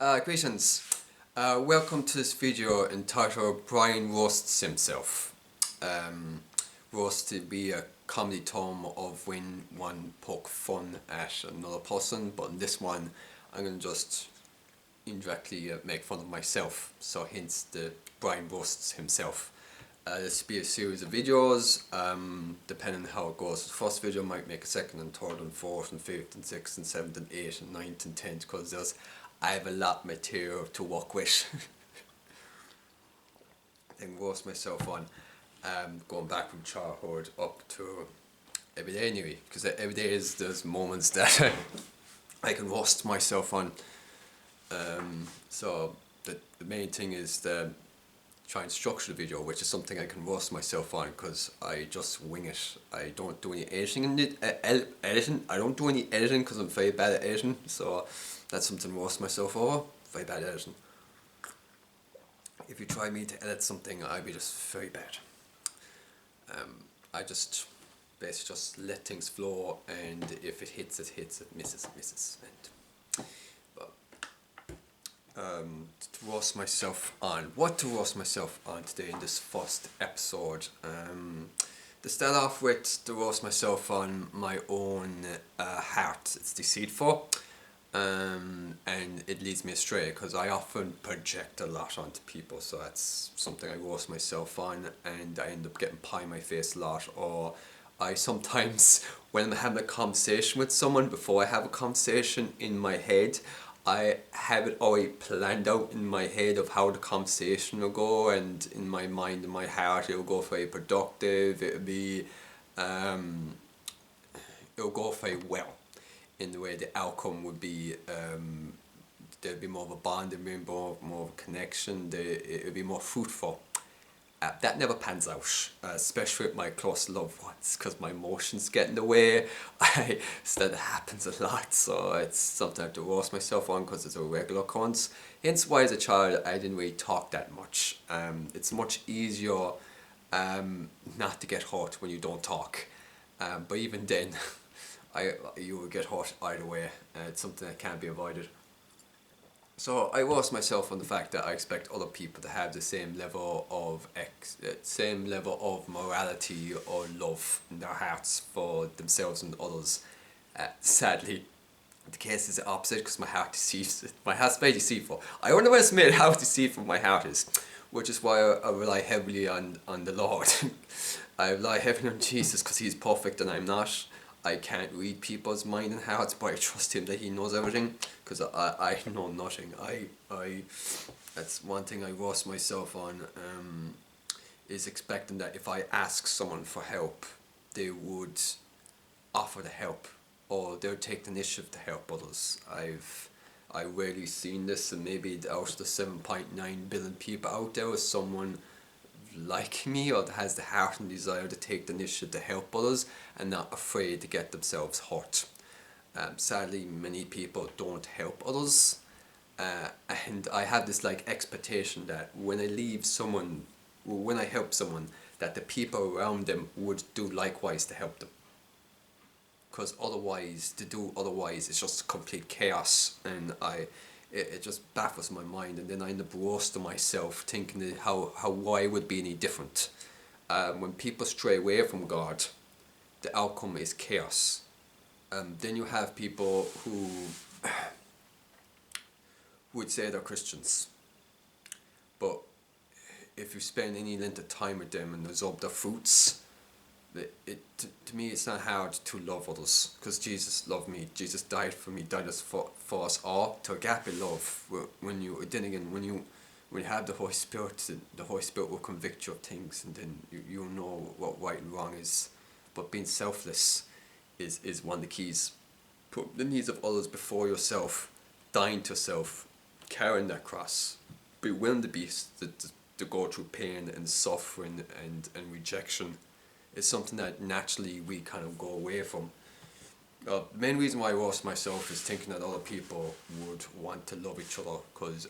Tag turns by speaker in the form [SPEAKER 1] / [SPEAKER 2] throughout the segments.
[SPEAKER 1] Greetings. Welcome to this video entitled Brian Roasts Himself. Roast to be a comedy term of when one poke fun at another person, but in this one I'm going to just indirectly make fun of myself, so hence the Brian Roasts Himself. This will be a series of videos, depending on how it goes. The first video might make a second and third and fourth and fifth and sixth and seventh and eighth and ninth and tenth, because I have a lot of material to work with. I can roast myself on going back from childhood up to every day anyway, because every day there's moments that I can roast myself on. So the main thing is to try and structure the video, which is something I can roast myself on, because I just wing it. I don't do any editing in it. Editing. I don't do any editing because I'm very bad at editing, so that's something to roast myself over. Very bad at editing. If you try me to edit something, I'd be just very bad. I just basically just let things flow, and if it hits, it hits. It misses, it misses. To roast myself on. What to roast myself on today in this first episode? To start off with, to roast myself on my own heart. It's deceitful, and it leads me astray, because I often project a lot onto people, so that's something I roast myself on, and I end up getting pie in my face a lot. Or I sometimes, when I'm having a conversation with someone, before I have a conversation in my head, I have it already planned out in my head of how the conversation will go, and in my mind and my heart it'll go very productive, it'll go very well, in the way the outcome would be, there'll be more of a bond, there'll be more of a connection, it'll be more fruitful. That never pans out, especially with my close loved ones, because my emotions get in the way. So that happens a lot, so it's something I have to roast myself on, because it's a regular occurrence. Hence why as a child I didn't really talk that much. It's much easier not to get hurt when you don't talk. But even then, you will get hurt either way. It's something that can't be avoided. So I roast myself on the fact that I expect other people to have the same level of morality or love in their hearts for themselves and others. Sadly, the case is the opposite, because my heart deceives. My heart's very deceitful. I underestimate how deceitful my heart is, which is why I rely heavily on the Lord. I rely heavily on Jesus, because He's perfect and I'm not. I can't read people's mind and hearts, but I trust Him that He knows everything, because I know nothing. That's one thing I roast myself on, is expecting that if I ask someone for help, they would offer the help, or they would take the initiative to help others. I've rarely seen this, and maybe out of the 7.9 billion people out there is someone like me, or that has the heart and desire to take the initiative to help others and not afraid to get themselves hurt. Sadly, many people don't help others, and I have this expectation that when I help someone, that the people around them would do likewise to help them. Because otherwise, it's just complete chaos, and it just baffles my mind, and then I end up roasting myself, thinking that how why would be any different. When people stray away from God, the outcome is chaos. Then you have people who would say they're Christians, but if you spend any length of time with them and absorb their fruits, to me it's not hard to love others, because Jesus loved me. Jesus died for me, died for us all. To agape love, when you have the Holy Spirit will convict you of things, and then you know what right and wrong is. But being selfless is one of the keys. Put the needs of others before yourself, dying to self, carrying that cross, be willing to go through pain and suffering and rejection. It's something that naturally we kind of go away from. The main reason why I roast myself is thinking that other people would want to love each other, because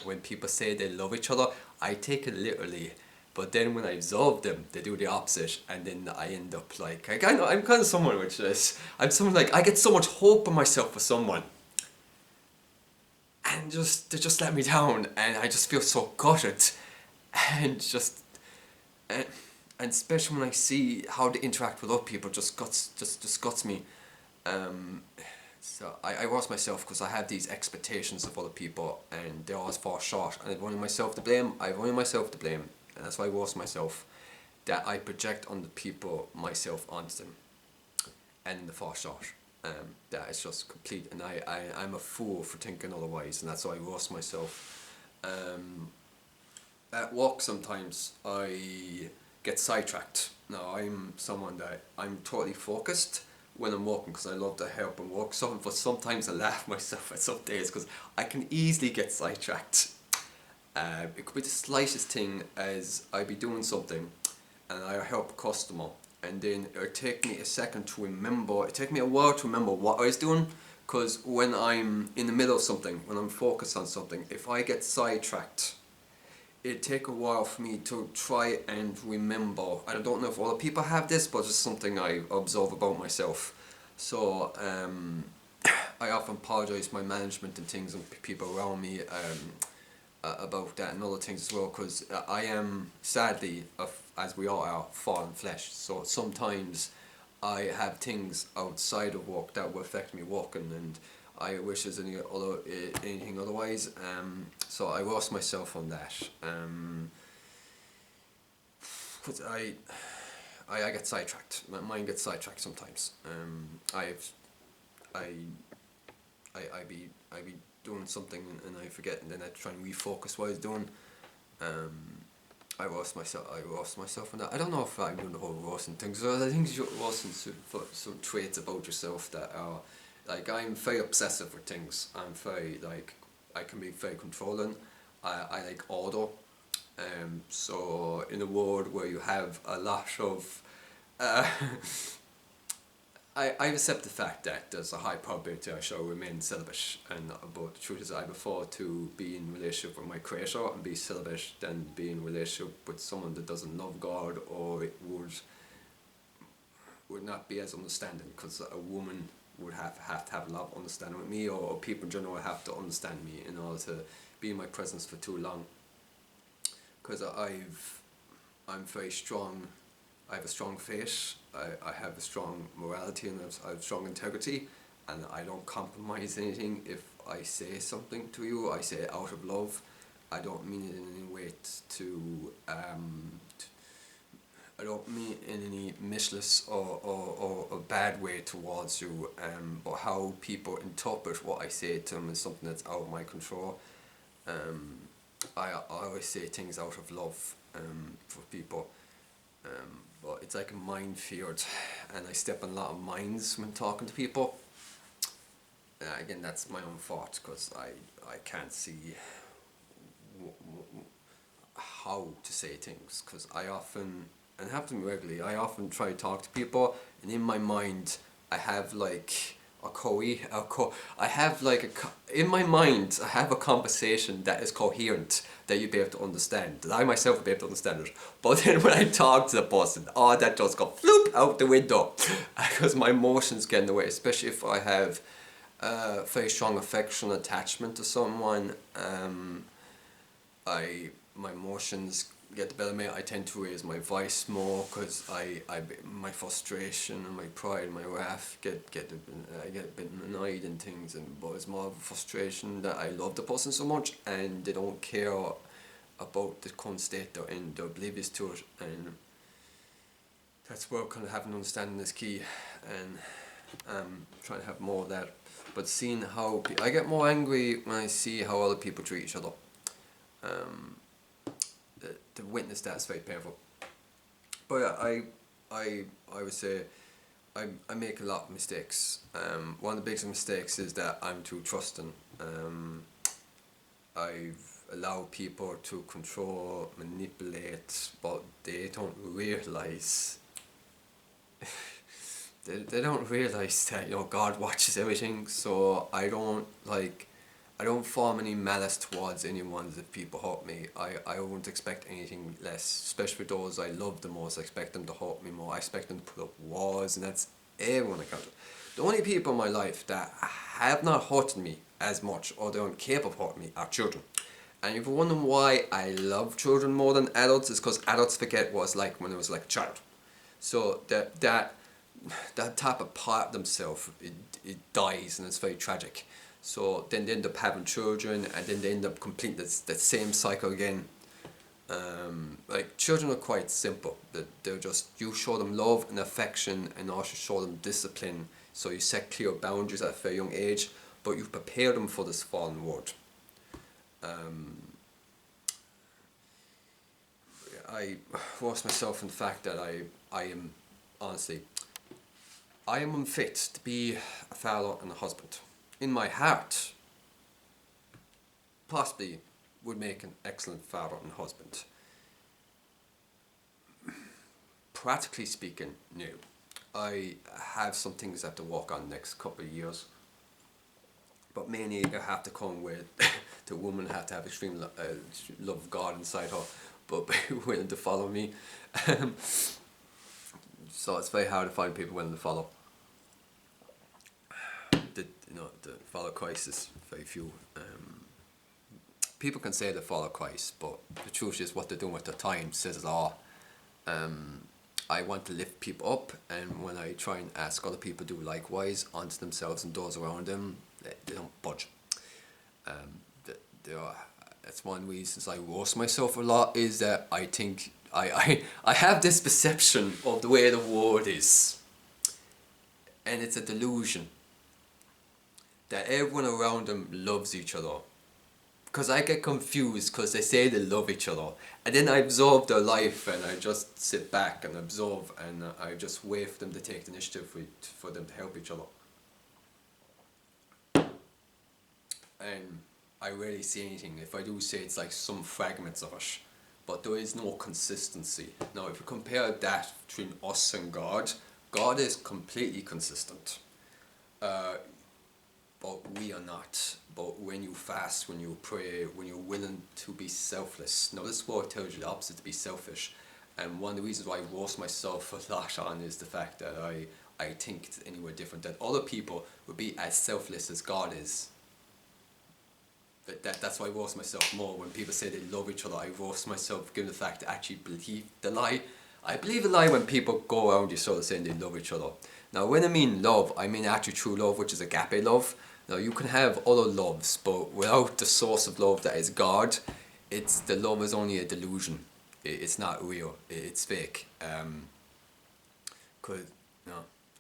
[SPEAKER 1] when people say they love each other, I take it literally, but then when I observe them, they do the opposite, and then I end up I'm kind of someone which is, I'm someone I get so much hope in myself for someone, and and they just let me down, and I just feel so gutted, and and, and especially when I see how they interact with other people, just guts me. Um, so I roast myself because I have these expectations of other people, and they always fall short, and I've only myself to blame. And that's why I roast myself. That I project on the people myself onto them, and the fall short. That is just complete, and I'm a fool for thinking otherwise, and that's why I roast myself. At work sometimes I get sidetracked. Now I'm someone that I'm totally focused when I'm working because I love to help and work something, but sometimes I laugh myself at some days because I can easily get sidetracked. It could be the slightest thing as I be doing something and I help a customer, and then it take me a second to remember, it take me a while to remember what I was doing, because when I'm in the middle of something, when I'm focused on something, if I get sidetracked, it take a while for me to try and remember. I don't know if other people have this, but it's something I observe about myself. So I often apologise to my management and things and people around me about that and other things as well, because I am sadly, as we all are, fallen flesh. So sometimes I have things outside of work that will affect me working, and I wish there's anything otherwise. So I roast myself on that. Cause I get sidetracked. My mind gets sidetracked sometimes. I I be doing something and I forget, and then I try and refocus what I was doing. I roast myself on that. I don't know if I'm doing the whole roasting thing. So I think you're roasting some traits about yourself that are, like, I'm very obsessive with things. I'm very, like, I can be very controlling. I like order. So in a world where you have a lot of I accept the fact that there's a high probability I shall remain celibate, but the truth is I prefer to be in a relationship with my creator and be celibate than be in a relationship with someone that doesn't love God, or it would not be as understanding, because a woman would have to have a lot of understanding with me, or people in general have to understand me in order to be in my presence for too long, because I'm very strong. I have a strong faith, I have a strong morality, and I have strong integrity, and I don't compromise anything. If I say something to you, I say it out of love. I don't mean it in any way I don't mean it in any mischievous or a bad way towards you, but how people interpret what I say to them is something that's out of my control. I always say things out of love for people. But it's like a minefield, and I step on a lot of mines when talking to people. Again, that's my own fault, because I can't see how to say things, because I often, and it happens to me regularly, I often try to talk to people, and in my mind I have like in my mind I have a conversation that is coherent, that you'd be able to understand, that I myself would be able to understand it. But then when I talk to the person, that just go floop out the window, because my emotions get in the way, especially if I have very strong affection attachment to someone. My emotions get the better of me. I tend to raise my voice more, because my frustration and my pride and my wrath I get a bit annoyed and things, but it's more of a frustration that I love the person so much and they don't care about the current state they're in. They're oblivious to it, and that's where kind of having understanding is key, and trying to have more of that. But seeing how I get more angry when I see how other people treat each other. To witness that is very painful. But yeah, I would say I make a lot of mistakes. One of the biggest mistakes is that I'm too trusting. I've allowed people to control, manipulate, but they don't realise they don't realise that God watches everything. So I don't form any malice towards anyone. If people hurt me, I won't expect anything less, especially those I love the most. I expect them to hurt me more. I expect them to put up walls, and that's everyone I count. The only people in my life that have not hurted me as much, or they're incapable of hurting me, are children. And if you're wondering why I love children more than adults, it's because adults forget what it's like when I was like a child. So that type of part of themselves, it dies, and it's very tragic. So then they end up having children, and then they end up completing that same cycle again. Like children are quite simple. They're just, you show them love and affection, and also show them discipline. So you set clear boundaries at a very young age, but you prepare them for this fallen world. I force myself in the fact that I am honestly, I am unfit to be a father and a husband. In my heart, possibly would make an excellent father and husband. Practically speaking, no. I have some things I have to work on next couple of years. But mainly I have to come with the woman have to have extreme love of God inside her, but be willing to follow me. So it's very hard to find people willing to follow. The follow Christ is very few. People can say they follow Christ, but the truth is what they're doing with their time says it all. I want to lift people up, and when I try and ask other people to do likewise onto themselves and those around them, they don't budge. That's one reason I roast myself a lot, is that I think I have this perception of the way the world is, and it's a delusion that everyone around them loves each other. Because I get confused because they say they love each other, and then I absorb their life, and I just sit back and absorb, and I just wait for them to take the initiative for them to help each other. And I rarely see anything. If I do say, it's like some fragments of it, but there is no consistency. Now if you compare that between us and God, God is completely consistent. But we are not. But when you fast, when you pray, when you're willing to be selfless. Now this word tells you the opposite, to be selfish. And one of the reasons why I roast myself a lot on is the fact that I think it's anywhere different, that other people would be as selfless as God is. That's why I roast myself more. When people say they love each other, I roast myself given the fact that I actually believe the lie. I believe the lie when people go around you sort of saying they love each other. Now when I mean love, I mean actually true love, which is agape love. Now you can have other loves, but without the source of love that is God, the love is only a delusion. It's not real. It's fake. Cause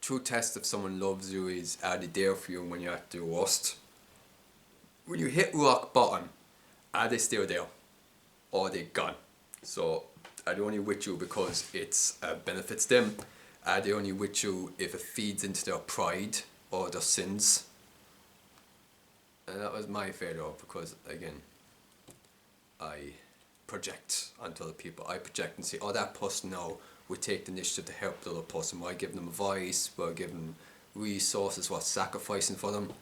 [SPEAKER 1] true test if someone loves you is, are they there for you when you're at your worst? When you hit rock bottom, are they still there, or are they gone? So are they only with you because it benefits them? Are they only with you if it feeds into their pride or their sins? And that was my failure, because again, I project onto other people. I project and say, oh, that person now would take the initiative to help the other person by giving them advice, by giving them resources, by sacrificing for them.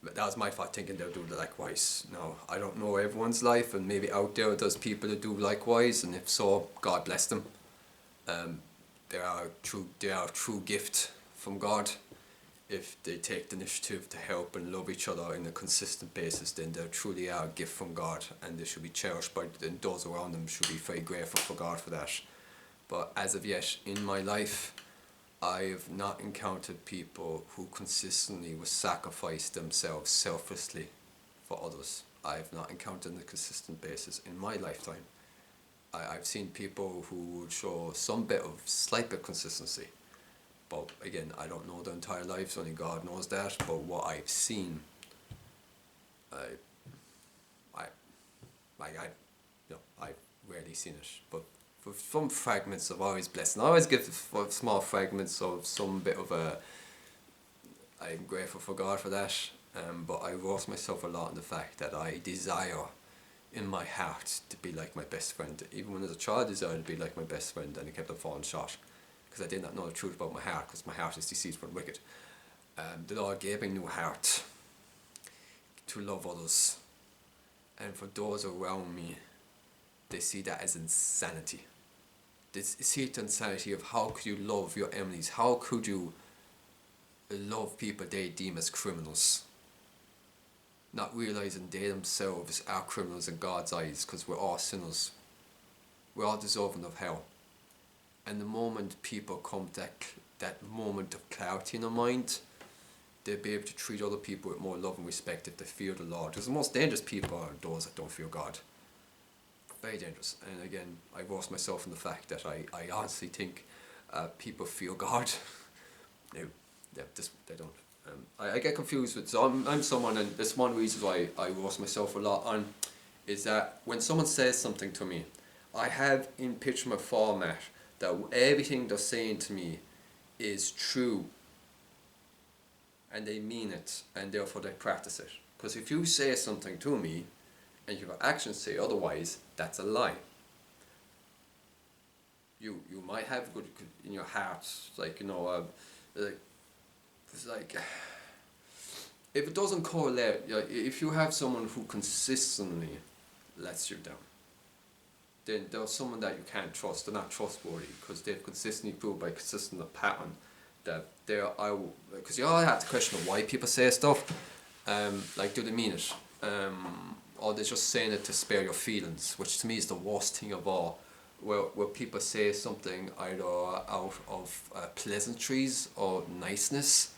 [SPEAKER 1] But that was my thought, thinking they'll do likewise. Now, I don't know everyone's life, and maybe out there there's people that do likewise, and if so, God bless them. They are a true gift from God. If they take the initiative to help and love each other on a consistent basis, then they truly are a gift from God, and they should be cherished by those around them. Should be very grateful for God for that. But as of yet, in my life, I have not encountered people who consistently would sacrifice themselves selflessly for others. I have not encountered on a consistent basis in my lifetime. I've seen people who would show some bit of slight bit of consistency. But again, I don't know their entire lives, only God knows that. But what I've seen, I've rarely seen it. But for some fragments, I've always blessed. And I always give small fragments of some bit of I'm grateful for God for that. But I roast myself a lot in the fact that I desire in my heart to be like my best friend. Even when as a child, I desired to be like my best friend, and I kept on falling short. Because I did not know the truth about my heart, because my heart is deceitful and wicked. The Lord gave me a new heart to love others. And for those around me, they see that as insanity. They see the insanity of how could you love your enemies? How could you love people they deem as criminals, not realizing they themselves are criminals in God's eyes because we're all sinners. We're all deserving of hell. And the moment people come to that moment of clarity in their mind, they'll be able to treat other people with more love and respect if they fear the Lord. Because the most dangerous people are those that don't fear God. Very dangerous. And again, I roast myself in the fact that I honestly think people fear God. No, they don't. I get confused with, so I'm someone, and this one reason why I roast myself a lot on, is that when someone says something to me, I have in picture my format that everything they're saying to me is true, and they mean it, and therefore they practice it. Because if you say something to me, and your actions say otherwise, that's a lie. You might have good in your heart, like, it's like, if it doesn't correlate, if you have someone who consistently lets you down, then there's someone that you can't trust. They're not trustworthy because they've consistently proved by consistent pattern that they're, because you all have to question why people say stuff, like, do they mean it? Or they're just saying it to spare your feelings, which to me is the worst thing of all. Where people say something either out of pleasantries or niceness.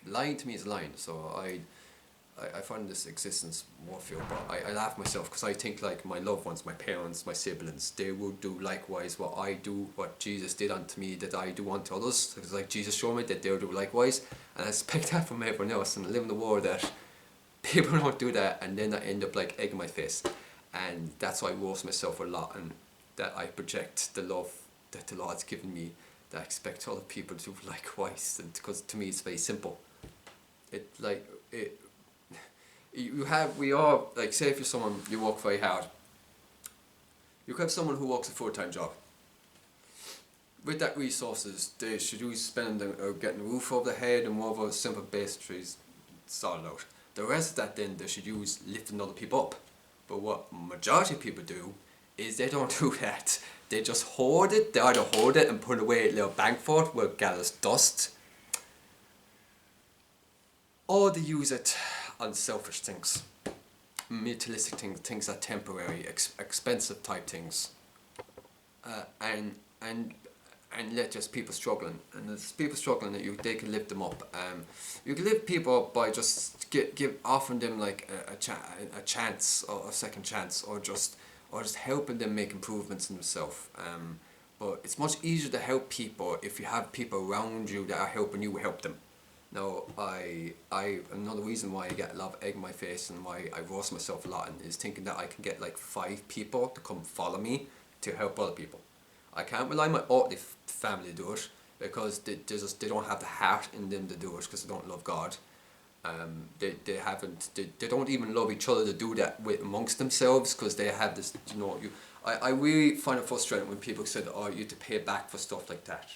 [SPEAKER 1] Lying to me is lying, so I find this existence warfare, but I laugh myself because I think like my loved ones, my parents, my siblings, they would do likewise what I do, what Jesus did unto me, that I do unto others. Because like Jesus showed me that they'll do likewise, and I expect that from everyone else, and I live in the world that people don't do that, and then I end up like egg in my face. And that's why I roast myself a lot, and that I project the love that the Lord's given me, that I expect other people to do likewise. And because to me it's very simple. We all, like, say if you're someone, you work very hard. You could have someone who works a full-time job. With that resources, they should use spending or getting a roof over their head and more of a simple basics sorted out. The rest of that then they should use lifting other people up. But what majority of people do is they don't do that. They just hoard it. They either hoard it and put away a little bank for it where it gathers dust, or they use it on selfish things, materialistic things, things that are temporary, expensive type things, and let just people struggling, and there's people struggling that they can lift them up. You can lift people up by just offering them like a chance or a second chance, or just helping them make improvements in themselves. But it's much easier to help people if you have people around you that are helping you help them. Now, another reason why I get a lot of egg in my face and why I roast myself a lot is thinking that I can get like 5 people to come follow me to help other people. I can't rely on my earthly family to do it because they don't have the heart in them to do it because they don't love God. They don't even love each other to do that with amongst themselves because they have this, I really find it frustrating when people said, oh, you have to pay back for stuff like that.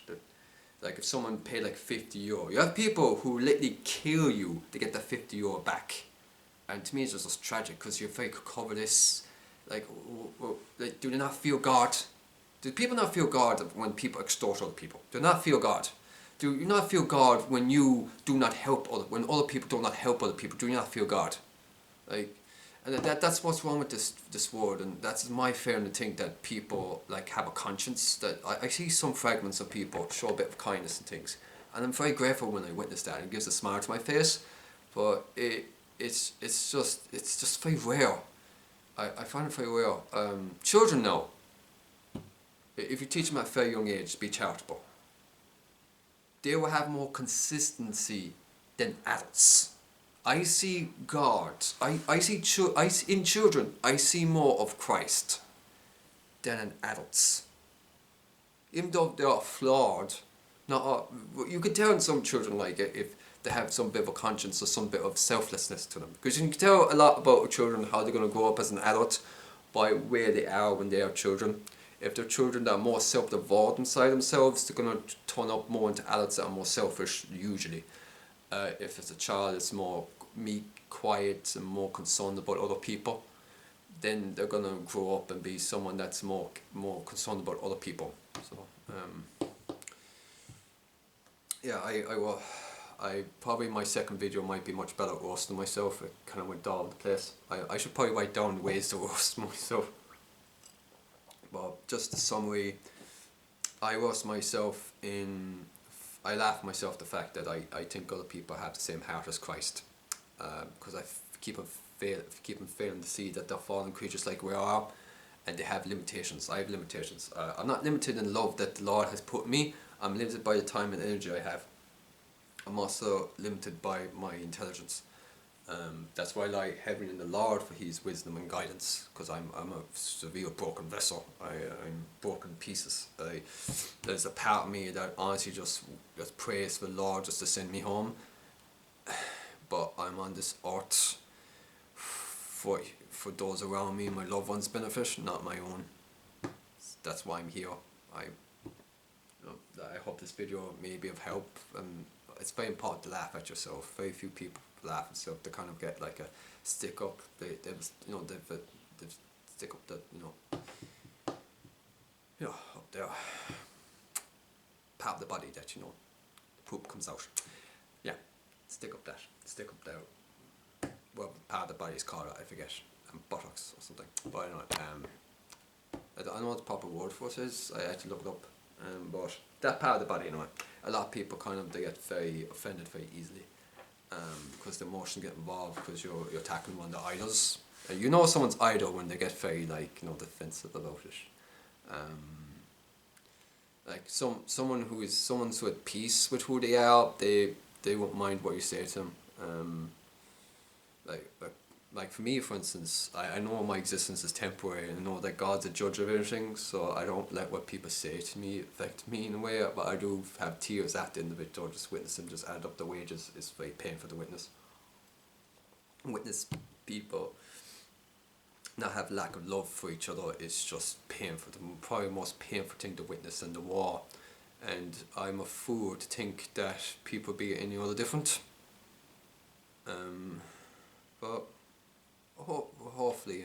[SPEAKER 1] Like if someone paid like €50, you have people who literally kill you to get the €50 back. And to me it's just tragic because you're very covetous. Like, do they not feel God? Do people not feel God when people extort other people? Do not feel God? Do you not feel God when you do not help when other people do not help other people? Do you not feel God? Like, and that's what's wrong with this world, and that's my fear to think that people like have a conscience. That I see some fragments of people show a bit of kindness and things, and I'm very grateful when I witness that. It gives a smile to my face, but it's just very rare. I find it very rare. Children know. If you teach them at a very young age to be charitable, they will have more consistency than adults. I see God. In children, I see more of Christ than in adults. Even though they are flawed, you can tell in some children like if they have some bit of a conscience or some bit of selflessness to them, because you can tell a lot about children how they're going to grow up as an adult by where they are when they are children. If they're children that are more self-devoid inside themselves, they're going to turn up more into adults that are more selfish usually. If it's a child that's more meek, quiet, and more concerned about other people, then they're going to grow up and be someone that's more concerned about other people. So, Yeah, I probably my second video might be much better at roasting myself. It kind of went all over the place. I should probably write down ways to roast myself. But just a summary, I roast myself in. I laugh at myself the fact that I think other people have the same heart as Christ, because keep on failing to see that they're fallen creatures like we are, and they have limitations. I have limitations. I'm not limited in love that the Lord has put me. I'm limited by the time and energy I have. I'm also limited by my intelligence. That's why I like heaven in the Lord for His wisdom and guidance, because I'm a severe broken vessel. I'm broken pieces. There's a part of me that honestly just prays for the Lord just to send me home. But I'm on this earth for those around me, my loved ones' benefit, not my own. That's why I'm here. I hope this video may be of help. It's very important to laugh at yourself. Very few people laugh at themselves. They kind of get like a stick up. They've stick up that up there part of the body that poop comes out. Yeah, stick up there. Well, part of the body is called, I forget, buttocks or something. But I don't know what the proper word for it is. I had to look it up. But that part of the body, a lot of people they get very offended very easily, because the emotions get involved, because you're tackling one of the idols. Someone's idol when they get very defensive about it. Like someone's who at peace with who they are, they won't mind what you say to them. Like for me, for instance, I know my existence is temporary, and I know that God's a judge of everything, so I don't let what people say to me affect me in a way, but I do have tears at the end of it, or just witnessing, just add up the wages. It's very painful to witness people not have lack of love for each other. It's just painful, probably the most painful thing to witness in the war. And I'm a fool to think that people be any other different. But hopefully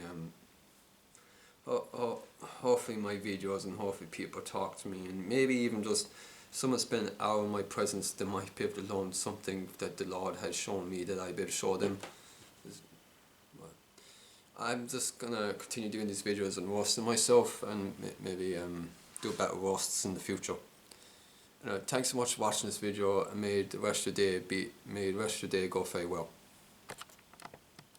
[SPEAKER 1] hopefully my videos, and hopefully people talk to me, and maybe even just someone spend an hour in my presence, they might be able to learn something that the Lord has shown me that I better show them. I'm just gonna continue doing these videos and roasting myself, and maybe do better roasts in the future. Thanks so much for watching this video, and may the rest of your day go very well.